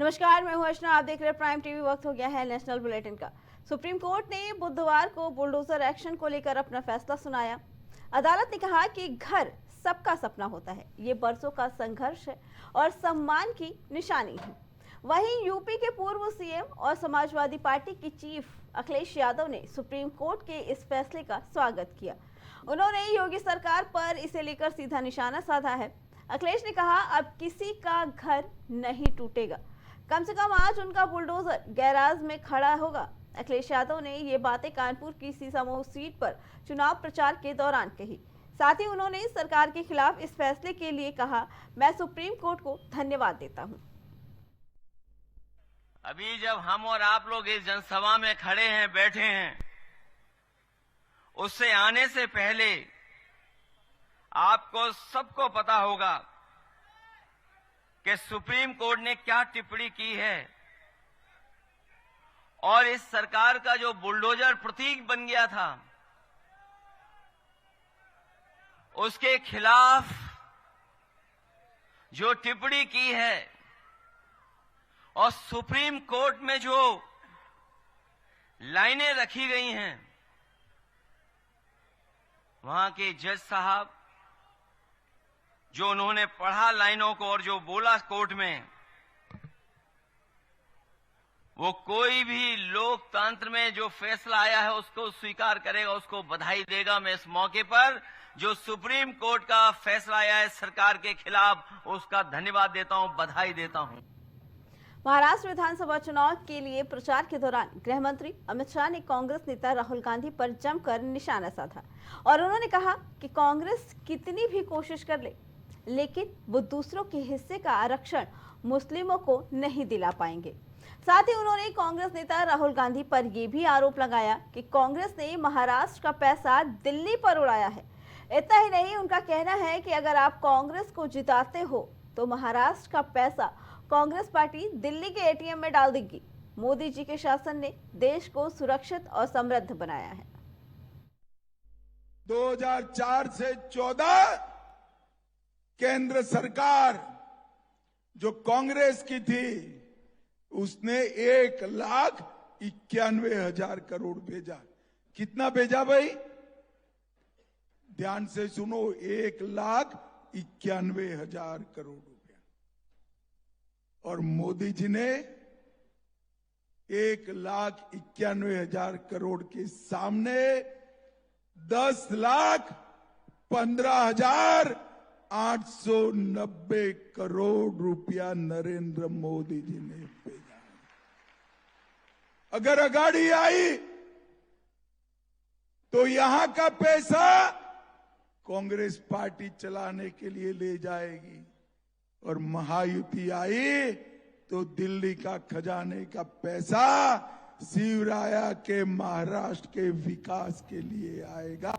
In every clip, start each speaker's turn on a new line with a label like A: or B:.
A: नमस्कार, मैं हूं अर्चना। आप देख रहे हैं प्राइम टीवी। वक्त हो गया है नेशनल बुलेटिन का। सुप्रीम कोर्ट ने बुधवार को बुलडोजर एक्शन को लेकर अपना फैसला सुनाया। अदालत ने कहा कि घर सबका सपना होता है, ये बरसों का संघर्ष है और सम्मान की निशानी है। वहीं यूपी के पूर्व सीएम और समाजवादी पार्टी की चीफ अखिलेश यादव ने सुप्रीम कोर्ट के इस फैसले का स्वागत किया। उन्होंने योगी सरकार पर इसे लेकर सीधा निशाना साधा है। अखिलेश ने कहा, अब किसी का घर नहीं टूटेगा, कम से कम आज उनका बुलडोजर गैराज में खड़ा होगा। अखिलेश यादव ने ये बातें कानपुर की सीसामऊ सीट पर चुनाव प्रचार के दौरान कही। साथ ही उन्होंने सरकार के खिलाफ इस फैसले के लिए कहा, मैं सुप्रीम कोर्ट को धन्यवाद देता हूं।
B: अभी जब हम और आप लोग इस जनसभा में खड़े हैं, बैठे हैं, उससे आने से पहले आपको सबको पता होगा कि सुप्रीम कोर्ट ने क्या टिप्पणी की है और इस सरकार का जो बुलडोजर प्रतीक बन गया था, उसके खिलाफ जो टिप्पणी की है और सुप्रीम कोर्ट में जो लाइनें रखी गई हैं, वहां के जज साहब जो उन्होंने पढ़ा लाइनों को और जो बोला कोर्ट में, वो कोई भी लोकतंत्र में जो फैसला आया है उसको स्वीकार करेगा, उसको बधाई देगा। मैं इस मौके पर जो सुप्रीम कोर्ट का फैसला आया है सरकार के खिलाफ, उसका धन्यवाद देता हूं, बधाई देता हूं।
A: महाराष्ट्र विधानसभा चुनाव के लिए प्रचार के दौरान गृह मंत्री अमित शाह ने कांग्रेस नेता राहुल गांधी पर जमकर निशाना साधा और उन्होंने कहा कि कांग्रेस कितनी भी कोशिश कर ले, लेकिन वो दूसरों के हिस्से का आरक्षण मुस्लिमों को नहीं दिला पाएंगे। साथ ही उन्होंने कांग्रेस नेता राहुल गांधी पर यह भी आरोप लगाया कि कांग्रेस ने महाराष्ट्र का पैसा दिल्ली पर उड़ाया है। इतना ही नहीं, उनका कहना है कि अगर आप कांग्रेस को जिताते हो तो महाराष्ट्र का पैसा कांग्रेस पार्टी दिल्ली के एटीएम में डाल देगी। मोदी जी के शासन ने देश को सुरक्षित और समृद्ध बनाया है।
C: 2004 से 14 केंद्र सरकार जो कांग्रेस की थी, उसने 1,91,000 करोड़ भेजा। कितना भेजा भाई? ध्यान से सुनो, 1,91,000 करोड़ रुपया। और मोदी जी ने 1,91,000 करोड़ के सामने 10,15,890 करोड़ रुपया नरेंद्र मोदी जी ने भेजा। अगर अगाड़ी आई तो यहां का पैसा कांग्रेस पार्टी चलाने के लिए ले जाएगी और महायुति आई तो दिल्ली का खजाने का पैसा शिवराया के महाराष्ट्र के विकास के लिए आएगा।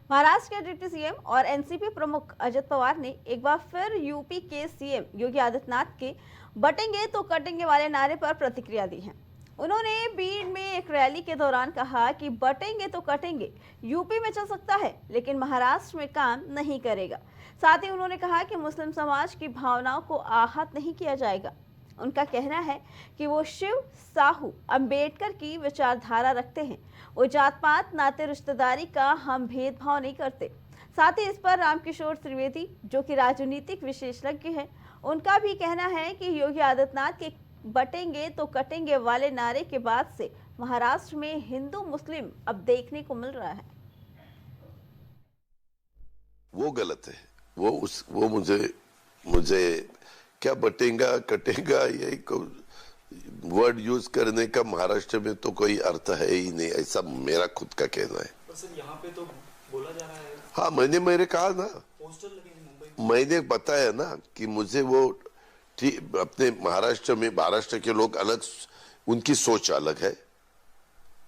A: महाराष्ट्र के डिप्टी सीएम और एनसीपी प्रमुख अजित पवार ने एक बार फिर यूपी के सीएम योगी आदित्यनाथ के बटेंगे तो कटेंगे वाले नारे पर प्रतिक्रिया दी है। उन्होंने बीड में एक रैली के दौरान कहा कि बटेंगे तो कटेंगे यूपी में चल सकता है, लेकिन महाराष्ट्र में काम नहीं करेगा। साथ ही उन्होंने कहा कि मुस्लिम समाज की भावनाओं को आहत नहीं किया जाएगा। उनका कहना है कि वो शिव, साहू, अंबेडकर की विचारधारा रखते हैं। वो जात पात, नाते, रिश्तेदारी का हम भेदभाव नहीं करते। साथ ही इस पर रामकिशोर त्रिवेदी, जो कि राजनीतिक विशेषज्ञ हैं, उनका भी कहना है कि योगी आदित्यनाथ के बटेंगे तो कटेंगे वाले नारे के बाद से महाराष्ट्र में हिंदू मुस्लिम अब देखने को मिल रहा है।
D: वो गलत है। वो मुझे क्या बटेगा कटेगा यही वर्ड यूज करने का महाराष्ट्र में तो कोई अर्थ है ही नहीं, ऐसा मेरा खुद का कहना है।
E: सर यहाँ पे तो बोला जा रहा है।
D: हाँ, मैंने कहा ना,
E: पोस्टर लगे हैं मुंबई।
D: मैंने बताया ना कि मुझे वो ठीक अपने महाराष्ट्र के लोग अलग, उनकी सोच अलग है।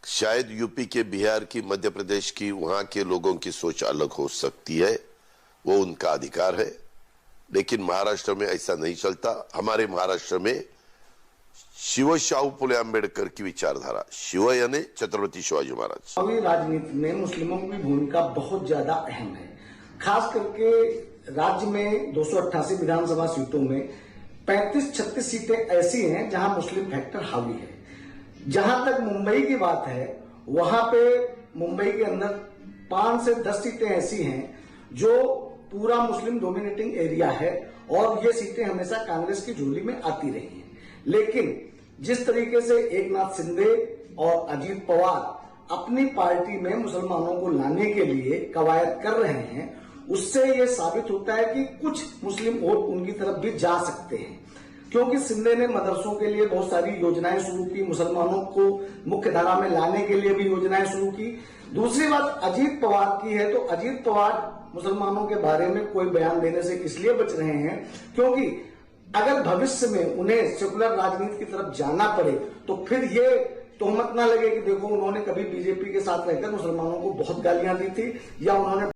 D: शायद यूपी के, बिहार की, मध्य प्रदेश की, वहां के लोगों की सोच अलग हो सकती है, वो उनका अधिकार है। लेकिन महाराष्ट्र में ऐसा नहीं चलता। हमारे महाराष्ट्र में शिव, शाहू फुले आंबेडकर की विचारधारा, शिव यानी छत्रपति शिवाजी महाराज।
F: राजनीति में मुस्लिमों की भूमिका बहुत ज्यादा अहम है। खास करके राज्य में 288 विधानसभा सीटों में 35-36 सीटें ऐसी हैं जहां मुस्लिम फैक्टर हावी है। जहां तक मुंबई की बात है, वहां पे मुंबई के अंदर 5 से 10 सीटें ऐसी हैं जो पूरा मुस्लिम डोमिनेटिंग एरिया है और ये सीटें हमेशा कांग्रेस की झोली में आती रही हैं। लेकिन जिस तरीके से एकनाथ शिंदे और अजीत पवार अपनी पार्टी में मुसलमानों को लाने के लिए कवायद कर रहे हैं, उससे ये साबित होता है कि कुछ मुस्लिम वोट उनकी तरफ भी जा सकते हैं, क्योंकि शिंदे ने मदरसों के लिए बहुत सारी योजनाएं शुरू की, मुसलमानों को मुख्य धारा में लाने के लिए भी योजनाएं शुरू की। दूसरी बात अजीत पवार की है, तो अजीत पवार मुसलमानों के बारे में कोई बयान देने से इसलिए बच रहे हैं क्योंकि अगर भविष्य में उन्हें सेकुलर राजनीति की तरफ जाना पड़े तो फिर ये तोहमत ना लगे कि देखो उन्होंने कभी बीजेपी के साथ रहकर मुसलमानों को बहुत गालियां दी थी या उन्होंने